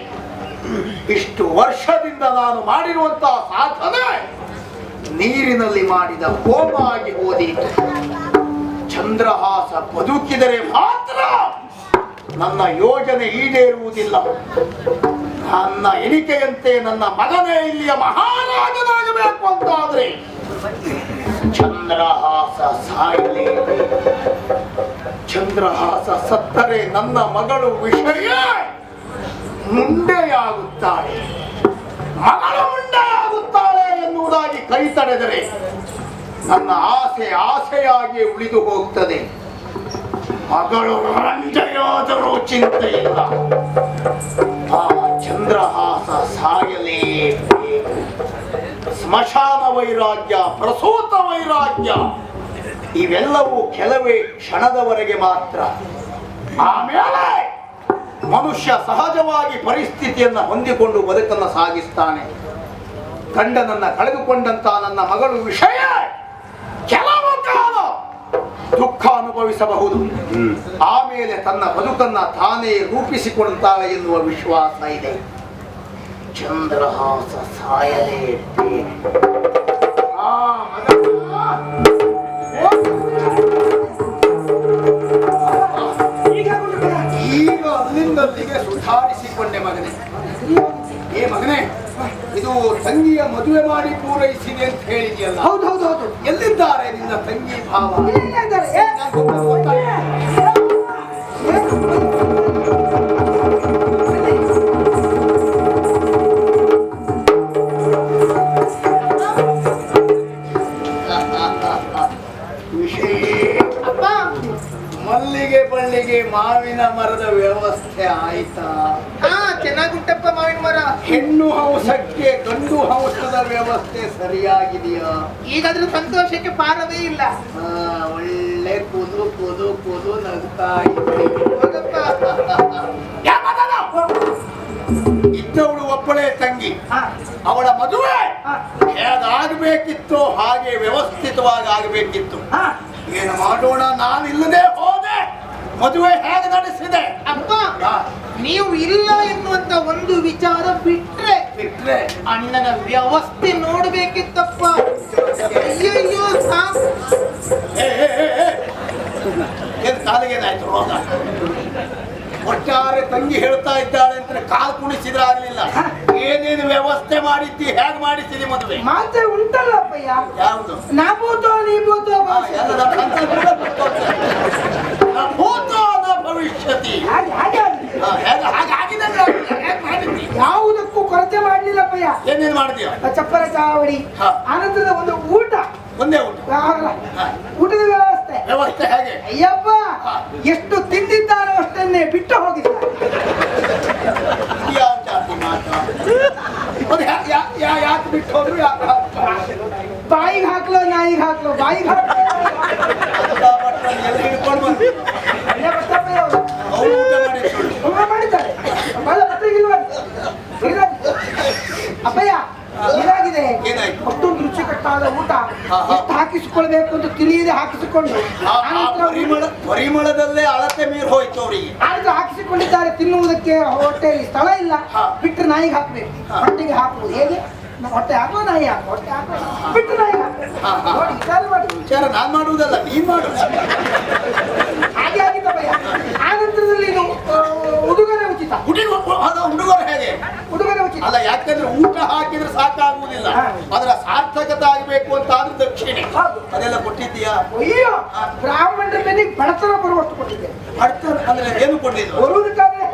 [SPEAKER 2] ಇಷ್ಟು ವರ್ಷದಿಂದ ನಾನು ಮಾಡಿರುವಂತಹ ಸಾಧನೆ ನೀರಿನಲ್ಲಿ ಮಾಡಿದ ಹೋಮ ಆಗಿ ಹೋದೀತು. ಚಂದ್ರಹಾಸ ಬದುಕಿದರೆ ಮಾತ್ರ ನನ್ನ ಯೋಜನೆ ಈಡೇರುವುದಿಲ್ಲ. ನನ್ನ ಎಣಿಕೆಯಂತೆ ನನ್ನ ಮಗನೇ ಇಲ್ಲಿಯ ಮಹಾರಾಜನಾಗಬೇಕು ಅಂತಾದ್ರೆ ಚಂದ್ರಹಾಸ ಸಾಯಲಿ. ಚಂದ್ರಹಾಸ ಸತ್ತರೆ ನನ್ನ ಮಗಳು ವಿಷಯ ಮುಂಡೆಯಾಗುತ್ತಾಳೆ. ಮಗಳು ಮುಂಡೆಯಾಗುತ್ತಾಳೆ ಎನ್ನುವುದಾಗಿ ಕೈ ತಡೆದರೆ ನನ್ನ ಆಸೆ ಆಸೆಯಾಗಿ ಉಳಿದು ಹೋಗ್ತದೆ. ಮಗಳು ರಂಜೆಯಾದರೂ ಚಿಂತೆ ಇಲ್ಲ. ಆ ಚಂದ್ರಹಾಸ ಸಾಯಲೇಬೇಕು. ಸ್ಮಶಾನ ವೈರಾಗ್ಯ, ಪ್ರಸೂತ ವೈರಾಗ್ಯ ಇವೆಲ್ಲವೂ ಕೆಲವೇ ಕ್ಷಣದವರೆಗೆ ಮಾತ್ರ. ಆಮೇಲೆ ಮನುಷ್ಯ ಸಹಜವಾಗಿ ಪರಿಸ್ಥಿತಿಯನ್ನು ಹೊಂದಿಕೊಂಡು ಬದುಕನ್ನು ಸಾಗಿಸ್ತಾನೆ. ಗಂಡನನ್ನ ಕಳೆದುಕೊಂಡಂತ ನನ್ನ ಮಗಳು ವಿಷಯ ಕೆಲವು ಕಾಲ ದುಃಖ ಅನುಭವಿಸಬಹುದು. ಆಮೇಲೆ ತನ್ನ ಬದುಕನ್ನ ತಾನೇ ರೂಪಿಸಿಕೊಳ್ತಾಳೆ ಎನ್ನುವ ವಿಶ್ವಾಸ ಇದೆ. ಚಂದ್ರಹಾಸ ಸಾಯಲೇಬೇಕು. ಈಗ ಅಲ್ಲಿಂದಲ್ಲಿಗೆ ಸುಧಾರಿಸಿಕೊಂಡೆ ಮಗನೇ. ಏ ಮಗನೇ, ಇದು ತಂಗಿಯ ಮದುವೆ ಮಾಡಿ ಪೂರೈಸಿದೆ ಅಂತ ಹೇಳಿದೆಯಲ್ಲ?
[SPEAKER 1] ಹೌದು.
[SPEAKER 2] ಎಲ್ಲಿದ್ದಾರೆ ನಿನ್ನ ತಂಗಿ ಭಾವ? ಮಲ್ಲಿಗೆ ಬಳ್ಳಿಗೆ ಮಾವಿನ ಮರದ ವ್ಯವಸ್ಥೆ ಆಯ್ತಾ?
[SPEAKER 1] ಚೆನ್ನಾಗುಂಟಪ್ಪ ಮಾವಿನ ಮರ.
[SPEAKER 2] ಹೆಣ್ಣು ಹಂಸಕ್ಕೆ ಗಂಡು ಹಂಸದ ವ್ಯವಸ್ಥೆ ಸರಿಯಾಗಿದೆಯಾ?
[SPEAKER 1] ಈಗಾದ್ರೂ ಸಂತೋಷಕ್ಕೆ ಪಾರವೇ ಇಲ್ಲ.
[SPEAKER 2] ಒಳ್ಳೆ ಕುದು ನಗ್ತಾ ಇದೆ. ಇದ್ದವಳು ಒಬ್ಬಳೇ ತಂಗಿ. ಅವಳ ಮದುವೆ ಹೇಗಾಗಬೇಕಿತ್ತು ಹಾಗೆ ವ್ಯವಸ್ಥಿತವಾಗಿ ಆಗಬೇಕಿತ್ತು. ಏನು ಮಾಡೋಣ, ನಾನಿಲ್ಲದೆ ಹೋದೆ. ಮದುವೆ ಹೇಗೆ ನಡೆಸಿದೆ?
[SPEAKER 1] ಅಪ್ಪ, ನೀವು ಇಲ್ಲ ಎನ್ನುವಂತ ಒಂದು ವಿಚಾರ ಬಿಟ್ರೆ ಅಣ್ಣನ ವ್ಯವಸ್ಥೆ ನೋಡ್ಬೇಕಿತ್ತಪ್ಪ. ಅಯ್ಯಯ್ಯೋ
[SPEAKER 2] ಕಾಲಿಗೇನಾಯ್ತು ರೋಗ? ಒಟ್ಟಾರೆ ತಂಗಿ ಹೇಳ್ತಾ ಇದ್ದಾಳೆ ಅಂತ ಕಾಲು ಕುಣಿಸಿದ್ರೆ ಆಗ್ಲಿಲ್ಲ. ಏನೇನು ವ್ಯವಸ್ಥೆ ಮಾಡಿದ್ದಿ, ಹೇಗೆ ಮಾಡಿಸಿದಿ ಮದುವೆ?
[SPEAKER 1] ಮಾತೆ ಉಂಟಲ್ಲಪ್ಪಯ್ಯ.
[SPEAKER 2] ಯಾವುದು?
[SPEAKER 1] ನಾಭೂತೋ ನೀಭೂತೋ
[SPEAKER 2] ಭವಿಷ್ಯತಿ.
[SPEAKER 1] ಯಾವುದಕ್ಕೂ ಕೊರತೆ ಮಾಡ್ಲಿಲ್ಲಪ್ಪಯ್ಯ.
[SPEAKER 2] ಏನೇನು ಮಾಡಿದ್ಯಾ?
[SPEAKER 1] ಚಪ್ಪರ ಚಾವಡಿ, ಆನಂತರದ ಒಂದು ಊಟ
[SPEAKER 2] ಒಂದೇ ಊಟ.
[SPEAKER 1] ಅಲ್ಲ, ಊಟದ ವ್ಯವಸ್ಥೆ
[SPEAKER 2] ವ್ಯವಸ್ಥೆ ಹೇಗೆ?
[SPEAKER 1] ಅಯ್ಯಪ್ಪ ಎಷ್ಟು ತಿಂದಿದ್ದಾರೋ ಅಷ್ಟನ್ನೇ ಬಿಟ್ಟು ಹೋಗಿದ್ದಾರೆ.
[SPEAKER 2] ಯಾವ ಜಾತಿ ಮಾತು? ಅದು ಯಾಕೆ ಬಿಟ್ಟು ಹೋದ್ರು? ಯಾಕೆ
[SPEAKER 1] ಬಾಯಿಗೆ ಹಾಕ್ಲೋ ನಾಯಿಗೆ ಹಾಕ್ಲೋ ಬಾಯಿಗೆ ಹಾಕ್ಲೋ
[SPEAKER 2] ಎಲ್ಲ ಹಿಡ್ಕೊಂಡು ಬಂದು ಅವ್ರು ಊಟ ಮಾಡಿ
[SPEAKER 1] ಮಾಡಿದ್ದಾರೆ. ಅಪ್ಪಯ್ಯ ಏನಾಗಿದೆ?
[SPEAKER 2] ಏನಾಯ್ತು?
[SPEAKER 1] ಮತ್ತೊಂದು ರುಚಿಕಟ್ಟಾದ ಊಟ ಎಷ್ಟು ಹಾಕಿಸಿಕೊಳ್ಬೇಕು ಅಂತ ತಿಳಿಯದೆ ಹಾಕಿಸಿಕೊಂಡು
[SPEAKER 2] ಪರಿಮಳದಲ್ಲೇ ಅಳತೆ ಮೀರ್ ಹೋಯ್ತು ಅವರಿಗೆ.
[SPEAKER 1] ಆದ್ರೆ ಹಾಕಿಸಿಕೊಂಡಿದ್ದಾರೆ. ತಿನ್ನುವುದಕ್ಕೆ ಹೊಟ್ಟೆಯಲ್ಲಿ ಸ್ಥಳ ಇಲ್ಲ, ಬಿಟ್ಟರೆ ನಾಯಿಗೆ ಹಾಕ್ಬೇಕು. ಹೊಟ್ಟೆಗೆ ಹಾಕುವುದು ಹೇಗೆ? ಹೊಟ್ಟೆ ಹಾಕೋ ನಾಯಿ ಹಾಕೋ, ಹೊಟ್ಟೆ ಹಾಕೋ ಬಿಟ್ಟು ನಾಯಿ ಹಾಕೋ. ನೋಡಿ ವಿಚಾರ ಮಾಡಿ.
[SPEAKER 2] ವಿಚಾರ ನಾನ್ ಮಾಡುವುದಲ್ಲ, ನೀನ್ ಮಾಡು.
[SPEAKER 1] ಹಾಗೆ ಆಗಿದ್ದಪ್ಪಯ್ಯ. ಆ ನಂತರದಲ್ಲಿ ಇದು ಉಡುಗೊರೆ ಉಚಿತ.
[SPEAKER 2] ಹುಡುಗರು ಹೇಗೆ?
[SPEAKER 1] ಉಡುಗೊರೆ ಉಚಿತ
[SPEAKER 2] ಅಲ್ಲ, ಯಾಕಂದ್ರೆ ಊಟ ಹಾಕಿದ್ರೆ ಸಾಕಾಗುವುದಿಲ್ಲ, ಅದರ ಸಾರ್ಥಕತೆ ಆಗಬೇಕು ಅಂತ ಆದ್ರೂ ದಕ್ಷಿಣೆ ಅದೆಲ್ಲ ಕೊಟ್ಟಿದ್ದೀಯಾ?
[SPEAKER 1] ಅಯ್ಯೋ, ಬ್ರಾಹ್ಮಣರ ಮೇಲೆ ಬಡತನ ಬರುವಷ್ಟು ಕೊಟ್ಟಿದ್ದೆ.
[SPEAKER 2] ಬಡತನ ಅಂದ್ರೆ ಏನು ಕೊಟ್ಟಿದ್ದು?
[SPEAKER 1] ಬರುವುದಕ್ಕಾದ್ರೆ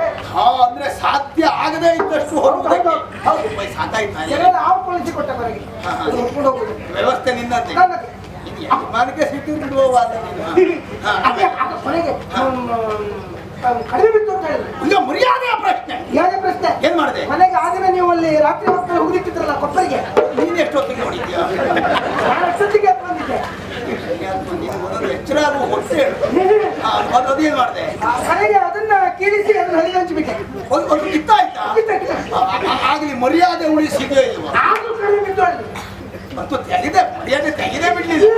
[SPEAKER 2] ಅಂದ್ರೆ ಸಾಧ್ಯ ಆಗದೇ ಇದ್ದಷ್ಟು ಹೊರಗೆ ಸಾಕಾಯ್ತಾ?
[SPEAKER 1] ಆವುಗಳಿಸಿ ಕೊಟ್ಟ ಹೊರಗೆ ಹೊತ್ಕೊಂಡು ಹೋಗುದು
[SPEAKER 2] ವ್ಯವಸ್ಥೆ ನಿನ್ನಂತೆ. ಯಜಮಾನಿಗೆ ಸಿಟ್ಟು ಬಿಡುವ
[SPEAKER 1] ಕೊನೆಗೆ ಕಡಿಮೆ ಬಿತ್ತು ಅಂತ ಹೇಳಿದ್ರು.
[SPEAKER 2] ಈಗ ಮರ್ಯಾದೆಯ ಪ್ರಶ್ನೆ.
[SPEAKER 1] ಯಾವ್ದೇ ಪ್ರಶ್ನೆ
[SPEAKER 2] ಏನ್ ಮಾಡಿದೆ?
[SPEAKER 1] ಮನೆಗೆ ಆಗಿನ ನೀವು ಅಲ್ಲಿ ರಾತ್ರಿ ಹೊತ್ತಲ್ಲಿ ಹೋಗಿಟ್ಟಿದ್ರಲ್ಲ ಕೊಪ್ಪರಿಗೆ,
[SPEAKER 2] ನೀನ್ ಎಷ್ಟೊತ್ತಿಗೆ ನೋಡಿದ್ಯಾ?
[SPEAKER 1] ನಾನು ಅಷ್ಟೊತ್ತಿಗೆ ಬಂದಿದ್ದೆ.
[SPEAKER 2] ಎಚ್ಚರ ಹೊಟ್ಟೆ ಅದೇನ್ ಮಾಡಿದೆ?
[SPEAKER 1] ಕಡೆಗೆ ಅದನ್ನ ಕೀಳಿಸಿ ಅದನ್ನ ಹರಿದು ಹಂಚಿಬಿಟ್ಟೆ.
[SPEAKER 2] ಒಂದು ಕಿತ್ತಾಯ್ತಾ? ಆಗ್ಲಿ ಮರ್ಯಾದೆ ಉಳಿಸಿದೆಯೋ ಇಲ್ವಾ?
[SPEAKER 1] ಆದ್ರೂ ಕಡಿಮೆ ಬಿತ್ತು ಅಲ್ಲಿ
[SPEAKER 2] ಮತ್ತು ತೆಗೆದೆ ಮರ್ಯಾದೆ ತೆಗೆದೇ ಬಿಡ್ಲಿಲ್ಲ.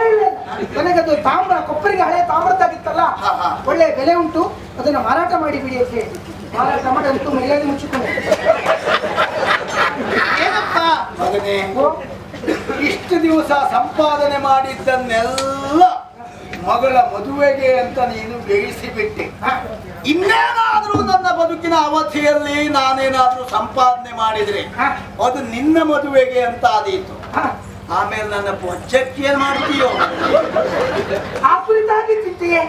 [SPEAKER 1] ನನಗೆ ಅದು ತಾಮ್ರ ಕೊಪ್ಪರಿಗೆ ಹಳೆ ತಾಮ್ರದ್ದಾಗಿತ್ತಲ್ಲ, ಒಳ್ಳೆ ಬೆಲೆ ಉಂಟು, ಅದನ್ನ ಮಾರಾಟ ಮಾಡಿ ಬಿಡಿ ಅಂತ ಹೇಳಿ ಮಾರಾಟ ಮಾಡಿ ಅಂತೂ ಮರ್ಯಾದೆ ಮುಚ್ಚಿಕೊಂಡು.
[SPEAKER 2] ಏನಪ್ಪ ಮಗನೇ, ಇಷ್ಟು ದಿವಸ ಸಂಪಾದನೆ ಮಾಡಿದ್ದನ್ನೆಲ್ಲ ಮಗಳ ಮದುವೆಗೆ ಅಂತ ನೀನು ಬೇಯಿಸಿಬಿಟ್ಟೆ. ಇನ್ನೇನಾದ್ರೂ ನನ್ನ ಬದುಕಿನ ಅವಧಿಯಲ್ಲಿ ನಾನೇನಾದ್ರೂ ಸಂಪಾದನೆ ಮಾಡಿದ್ರೆ ಅದು ನಿನ್ನ ಮದುವೆಗೆ ಅಂತ ಆದೀತು. ಆಮೇಲೆ ನನ್ನ ಬೊಜ್ಜಕ್ಕೆ ಏನ್ ಮಾಡ್ತೀಯೋ?
[SPEAKER 1] ಆ ಕುರಿತಾಗಿ ಚಿಂತೆಗೆ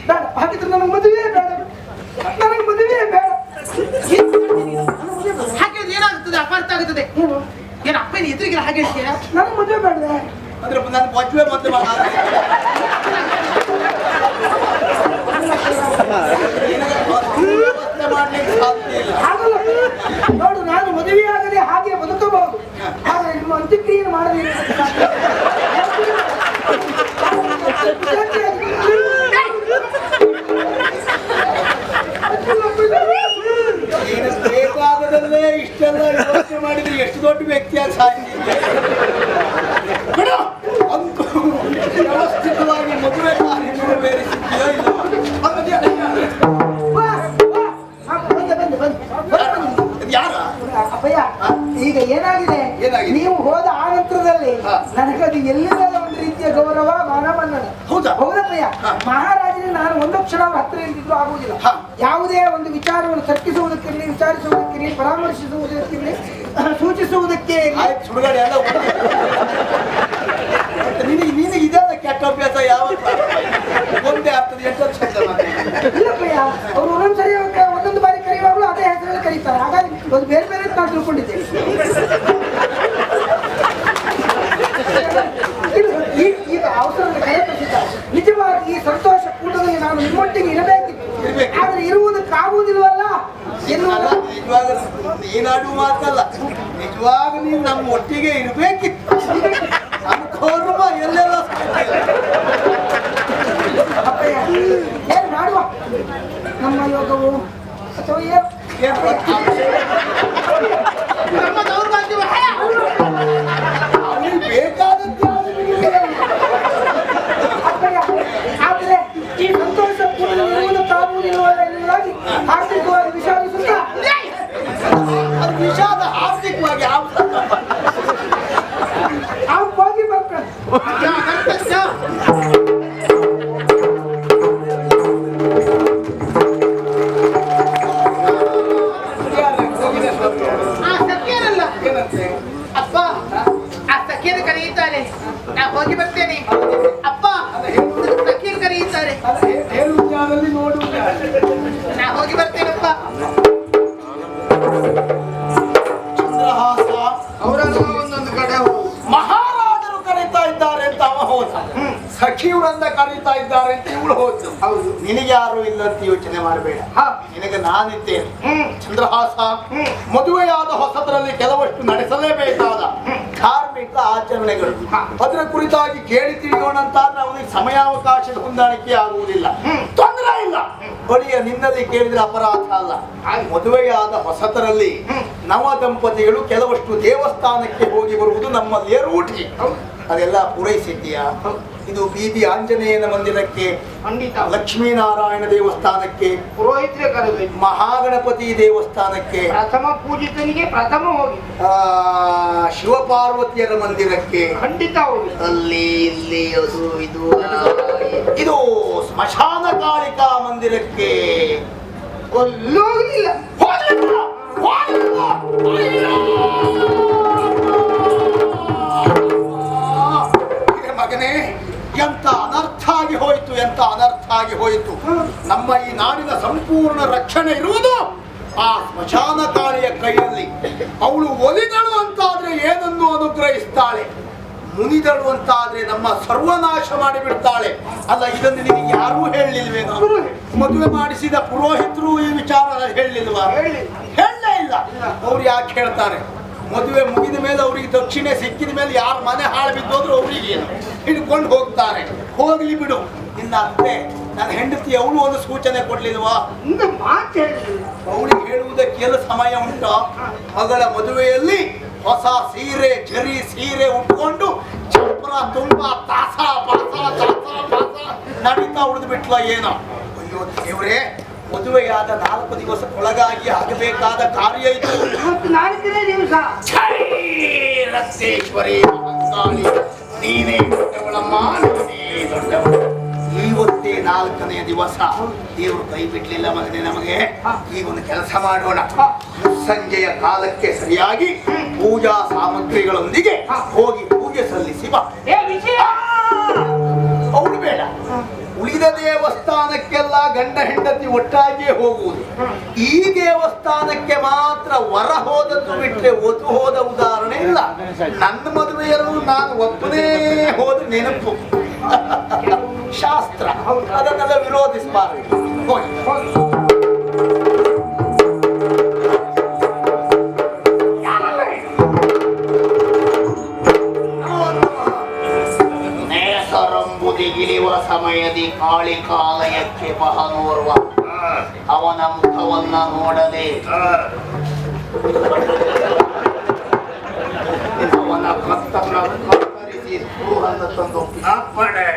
[SPEAKER 1] ಬೇಡ. ಹಾಗಿದ್ರೆ ನನಗೆ ಮದುವೆ ಬೇಡ, ನನಗೆ ಮದುವೆ ಬೇಡ.
[SPEAKER 4] ಹಾಗೆ ಏನಾಗುತ್ತದೆ? ಅಪಾರ್ಥ ಆಗುತ್ತದೆ. ಏನು ಅಪ್ಪನ ಎದುರಿಗೆ ಹಾಗೆ ಹೇಳ್ತೀರಾ?
[SPEAKER 1] ನನಗೆ ಮದುವೆ ಬೇಡ
[SPEAKER 2] ಅಂದ್ರೆ ನನ್ನ ಬೊಜ್ಜೆ ಮತ್ತೆ ಮಾಡ್ಲಿಕ್ಕೆ ಸಾಧ್ಯ ಇಲ್ಲ.
[SPEAKER 1] ಆಗಲ್ಲ. ನೋಡು, ನಾನು ಮದುವೆ ಆಗದೆ ಹಾಗೆ ಬದುಕಬಹುದು, ಆದ್ರೆ ನಿಮ್ಮ ಅಂತ್ಯಕ್ರಿಯೆ ಮಾಡದೇ
[SPEAKER 2] ನೀನು ಬೇಕಾದದಲ್ಲೇ ಇಷ್ಟೆಲ್ಲ ಯೋಚನೆ ಮಾಡಿದ್ರೆ ಎಷ್ಟು ದೊಡ್ಡ ವ್ಯಕ್ತಿಯಾಗಿ ಸಾಧಿಸಿದ್ದೆ. ಅಂತೂ ವ್ಯವಸ್ಥಿತವಾಗಿ ಮದುವೆ ಬೇರಿಸಿದ್ಯೋ ಇಲ್ಲ? ಯಾರ?
[SPEAKER 1] ಅಪ್ಪಯ್ಯ, ಈಗ ಏನಾಗಿದೆ? ನೀವು ಹೋದ ಆ ನಂತರದಲ್ಲಿ ನನಗದು ಎಲ್ಲಿಲ್ಲದ ಒಂದು ರೀತಿಯ ಗೌರವ ಮಾನಮನ್ನಣೆ. ಹೌದಪ್ಪಯ್ಯ, ಮಹಾರಾಜನಿಗೆ ನಾನು ಒಂದು ಕ್ಷಣ ಹತ್ತಿರ ಇದ್ದಿದ್ದು ಆಗುವುದಿಲ್ಲ. ಯಾವುದೇ ಒಂದು ವಿಚಾರವನ್ನು ಚರ್ಚಿಸುವುದಕ್ಕಿರಲಿ, ವಿಚಾರಿಸುವುದಕ್ಕಿರಲಿ, ಪರಾಮರ್ಶಿಸುವುದಕ್ಕಿರಲಿ, ಸೂಚಿಸುವುದಕ್ಕೆ
[SPEAKER 2] ಸುಡುಗಾಡೆ ಎಲ್ಲ ನೀನು ಇದೆಲ್ಲ ಕೆಟ್ಟ ಅಭ್ಯಾಸ ಯಾವತ್ತು ಒಂದೇ ಆಗ್ತದೆ?
[SPEAKER 1] ಇಲ್ಲಪ್ಪಯ್ಯ, ಅವರು ಒಂದೊಂದ್ಸರಿ ಒಂದೊಂದು ಬಾರಿ ಕರೆಯುವಾಗಲೂ ಅದೇ ಹೆಸರಲ್ಲಿ ಕರೀತಾರೆ. ಹಾಗಾಗಿ ಒಂದು ಬೇರೆ ಬೇರೆ ನಾನು ತಿಳ್ಕೊಂಡಿದ್ದೇನೆ. ಈಗ ಅವಸರವನ್ನು ಕರೆಯಿಸಿದ್ದಾರೆ. ನಿಜವಾಗಿ ಈ ಸಂತೋಷ ಕೂಟದಲ್ಲಿ ನಾನು ನಿಮ್ಮೊಟ್ಟಿಗೆ ಇರಬೇಕಿತ್ತು, ಆದ್ರೆ ಇರುವುದಕ್ಕಾಗುವುದಿಲ್ವಲ್ಲ ಎನ್ನುವಾಗ
[SPEAKER 2] ನೀನಾಡುವ ಮಾತಲ್ಲ, ನಿಜವಾಗ ನೀವು ನಮ್ಮ ಒಟ್ಟಿಗೆ ಇರಬೇಕಿತ್ತು. ಅನ್ಕೋರ್ಮ ಎಲ್ಲೆಲ್ಲ
[SPEAKER 1] ಅಪ್ಪಯ್ಯ, ಏನು ಮಾಡುವ? ನಮ್ಮ ಯೋಗವು ಅಥವಾ
[SPEAKER 4] ನಮ್ಮ ದೌರ್ಭಾಗ್ಯವ
[SPEAKER 2] ಅವ್ರಿಗೆ ಬೇಕಾದದ್ದು
[SPEAKER 1] ಅಪ್ಪಯ್ಯ, ಆದ್ರೆ ಈ ಸಂತೋಷ ಕೂಡಲಿರುವುದಕ್ಕಾಗುವುದಿಲ್ಲ ಎನ್ನುವುದಾಗಿ ಆರ್ಥಿಕವಾಗಿ ವಿಷಾದಿಸುತ್ತಾ
[SPEAKER 2] ಅದು ವಿಷಾದ ಆರ್ಥಿಕವಾಗಿ
[SPEAKER 1] ಹೋಗಿ ಬರ್ತಾನೆ.
[SPEAKER 4] ಸತ್ಯನಲ್ಲ ಅಪ್ಪ, ಆ ಸಖಿಯನ್ನು ಕರೆಯುತ್ತಾರೆ, ನಾ ಹೋಗಿ ಬರ್ತೇನೆ. ಅಪ್ಪ, ಸಖಿಯನ್ನು ಕರೆಯುತ್ತಾರೆ, ನಾ ಹೋಗಿ ಬರ್ತೇನಪ್ಪ.
[SPEAKER 2] ಚಂದ್ರಹಾಸ
[SPEAKER 4] ಅವರ ಒಂದೊಂದು ಕಡೆ
[SPEAKER 2] ಮಹಾರಾಜರು ಕರೀತಾ ಇದ್ದಾರೆ ಅಂತ ಅವ ಹೋದ. ಸಚಿವರನ್ನ ಕರೀತಾ ಇದ್ದಾರೆ ಅಂತ ಇವಳು ಹೋದ್ದು.
[SPEAKER 1] ಹೌದು.
[SPEAKER 2] ನಿನಗೆ ಯಾರು ಇಲ್ಲ ಅಂತ ಯೋಚನೆ ಮಾಡಬೇಡ, ನಿನಗೆ ನಾನಿದ್ದೇನೆ. ಚಂದ್ರಹಾಸ, ಮದುವೆಯಾದ ಹೊಸದರಲ್ಲಿ ಕೆಲವಷ್ಟು ನಡೆಸಲೇಬೇಕಾದ ಧಾರ್ಮಿಕ ಆಚರಣೆಗಳು, ಅದರ ಕುರಿತಾಗಿ ಕೇಳಿ ತಿಳಿಯೋಣ ಅಂತ ಅವನಿಗೆ ಸಮಯಾವಕಾಶದ ಹೊಂದಾಣಿಕೆ ಆಗುವುದಿಲ್ಲ. ತೊಂದರೆ ಇಲ್ಲ, ಬಳಿಯ ನಿನ್ನಲ್ಲಿ ಕೇಳಿದ್ರೆ ಅಪರಾಧ ಅಲ್ಲ. ಮದುವೆಯಾದ ಹೊಸತರಲ್ಲಿ ನವ ದಂಪತಿಗಳು ಕೆಲವಷ್ಟು ದೇವಸ್ಥಾನಕ್ಕೆ ಹೋಗಿ ಬರುವುದು ನಮ್ಮಲ್ಲಿಯೇ ರೂಢಿ. ಅದೆಲ್ಲ ಪೂರೈಸಿದ್ದೀಯಾ? ಇದು ಬೀದಿ ಆಂಜನೇಯನ ಮಂದಿರಕ್ಕೆ, ಲಕ್ಷ್ಮೀನಾರಾಯಣ ದೇವಸ್ಥಾನಕ್ಕೆ,
[SPEAKER 1] ಪುರೋಹಿತರೆ ಕರೆದು
[SPEAKER 2] ಮಹಾಗಣಪತಿ ದೇವಸ್ಥಾನಕ್ಕೆ,
[SPEAKER 1] ಪ್ರಥಮ ಪೂಜಿತನಿಗೆ ಪ್ರಥಮ ಹೋಗಿ,
[SPEAKER 2] ಶಿವಪಾರ್ವತಿಯರ ಮಂದಿರಕ್ಕೆ
[SPEAKER 1] ಖಂಡಿತ ಹೋಗಿ,
[SPEAKER 2] ಅಲ್ಲಿ ಇಲ್ಲಿ ಅದು ಇದು ಸ್ಮಶಾನ ಕಾಳಿಕಾ ಮಂದಿರಕ್ಕೆ
[SPEAKER 1] ಹೋಗ್ಲಿಲ್ಲ.
[SPEAKER 2] ಮಗನೇ, ಎಂತ ಅನರ್ಥ ಆಗಿ ಹೋಯಿತು, ಎಂತ ಅನರ್ಥ ಆಗಿ ಹೋಯಿತು. ನಮ್ಮ ಈ ನಾಡಿನ ಸಂಪೂರ್ಣ ರಕ್ಷಣೆ ಇರುವುದು ಆ ಸ್ಮಶಾನ ಕಾಳಿಯ ಕೈಯಲ್ಲಿ. ಅವಳು ಒಲಿದಳು ಅಂತಾದ್ರೆ ಏನನ್ನು ಅನುಗ್ರಹಿಸ್ತಾಳೆ, ಮುನಿದಳು ಅಂತಾದ್ರೆ ನಮ್ಮ ಸರ್ವನಾಶ ಮಾಡಿಬಿಡ್ತಾಳೆ. ಅಲ್ಲ, ಇದನ್ನು ನಿನಗೆ ಯಾರೂ ಹೇಳಲಿಲ್ವೇನೋ? ಮದುವೆ ಮಾಡಿಸಿದ ಪುರೋಹಿತರು ಈ ವಿಚಾರ ಹೇಳಲಿಲ್ವಾ? ಹೇಳಲೇ ಇಲ್ಲ. ಅವ್ರು ಯಾಕೆ ಹೇಳ್ತಾರೆ? ಮದುವೆ ಮುಗಿದ ಮೇಲೆ ಅವರಿಗೆ ದಕ್ಷಿಣೆ ಸಿಕ್ಕಿದ ಮೇಲೆ ಯಾರು ಮನೆ ಹಾಳು ಬಿದ್ದೋದ್ರು ಅವರಿಗೆ ಹಿಡ್ಕೊಂಡು ಹೋಗ್ತಾರೆ. ಹೋಗ್ಲಿ ಬಿಡು. ನಿನ್ನ ಅತ್ತೆ, ನನ್ನ ಹೆಂಡತಿ, ಅವಳು ಒಂದು ಸೂಚನೆ ಕೊಡ್ಲಿಲ್ವಾ? ಅವಳಿಗೆ ಹೇಳುವುದಕ್ಕೆಲ್ಲ ಸಮಯ ಉಂಟು. ಮಗಳ ಮದುವೆಯಲ್ಲಿ ಹೊಸ ಸೀರೆ, ಜರಿ ಸೀರೆ ಉಟ್ಕೊಂಡು ಚಪ್ರ ತುಂಬ ತಾಸ ಪಾಸ ನಡೀತಾ ಉಳಿದು ಬಿಟ್ಲ ಏನೋ. ಅಯ್ಯೋ ದೇವ್ರೇ, ಮದುವೆಯಾದ 4 ದಿವಸಕ್ಕೊಳಗಾಗಿ ಆಗಬೇಕಾದ ಕಾರ್ಯ ಇದು. ರಕ್ತೇಶ್ವರಿ ಮಹಾಕಾಳಿ, ನೀನೇ ದೊಡ್ಡವಳಮ್ಮ, ನೀನೇ ದೊಡ್ಡವಳು. ಇವತ್ತೇ 4ನೇ ದಿವಸ. ದೇವರು ಕೈ ಬಿಡ್ಲಿಲ್ಲ ಮಗನೇ ನಮಗೆ. ಈಗ ಒಂದು ಕೆಲಸ ಮಾಡೋಣ. ಸಂಜೆಯ ಕಾಲಕ್ಕೆ ಸರಿಯಾಗಿ ಪೂಜಾ ಸಾಮಗ್ರಿಗಳೊಂದಿಗೆ ಹೋಗಿ ಪೂಜೆ ಸಲ್ಲಿಸಿ ಬಾ. ಅವಳು ಬೇಡ, ಉಳಿದ ದೇವಸ್ಥಾನಕ್ಕೆಲ್ಲ ಗಂಡ ಹೆಂಡತಿ ಒಟ್ಟಾಗಿಯೇ ಹೋಗುವುದು. ಈ ದೇವಸ್ಥಾನಕ್ಕೆ ಮಾತ್ರ ವರ ಹೋದದ್ದು ಬಿಟ್ಟರೆ ಒತ್ತು ಹೋದ ಉದಾಹರಣೆ ಇಲ್ಲ. ನನ್ನ ಮದುವೆಯಲ್ಲೂ ನಾನು ಒಬ್ಬನೇ ಹೋದ ನೆನಪು. ಶಾಸ್ತ್ರ ಅದನ್ನೆಲ್ಲ ವಿರೋಧಿಸಬಾರದು. ಹೋಗಿ ನೇಸರಂಬುದಿಗಿಳಿಯುವ ಸಮಯದಿ ಕಾಳಿಕಾಲಯಕ್ಕೆ ಮಹನೋರ್ವ ಅವನ ಮುಖವನ್ನ ನೋಡದೆ ಅವನ ಕತ್ತನ್ನ ಕತ್ತರಿಸಿ ಸ್ಪೃಹನ್ನು ತಂದು ಅಪ್ಪಣೆ.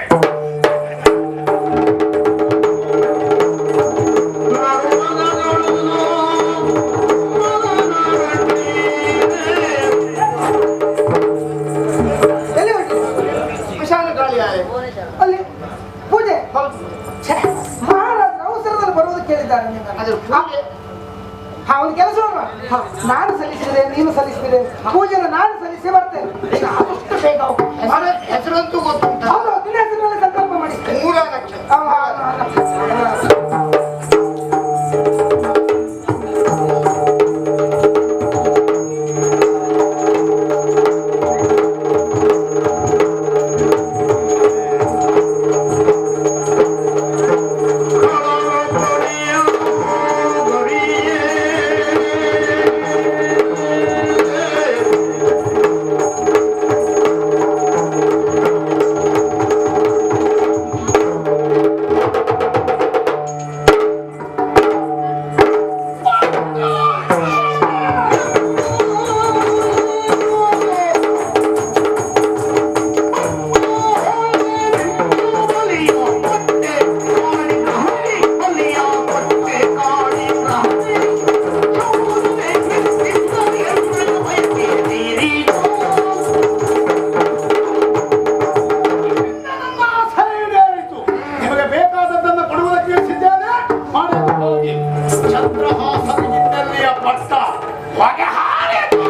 [SPEAKER 1] ಅಲ್ಲಿ ಪೂಜೆ ಮಹಾರಾಜರ ಅವಸರದಲ್ಲಿ ಬರುವುದು ಕೇಳಿದ್ದಾರೆ. ಒಂದು ಕೆಲಸ ನಾನು ಸಲ್ಲಿಸಿದ್ರೆ ನೀನು ಸಲ್ಲಿಸಿದ್ರೆ ಪೂಜೆನ ನಾನು ಸಲ್ಲಿಸಿ ಬರ್ತೇನೆ.
[SPEAKER 2] ಹೆಸರಂತೂ ಗೊತ್ತುಂಟು.
[SPEAKER 1] ಹೌದು, ನಿನ್ನ ಹೆಸರಿನಲ್ಲಿ ಸಂಕಲ್ಪ ಮಾಡಿ.
[SPEAKER 2] 3 ಲಕ್ಷ. ಚಂದ್ರಹಾಸನ ಹಿನ್ನೆಲೆಯ ಪಟ್ಟ ಹೊಗೆ ಹಾರಿತು.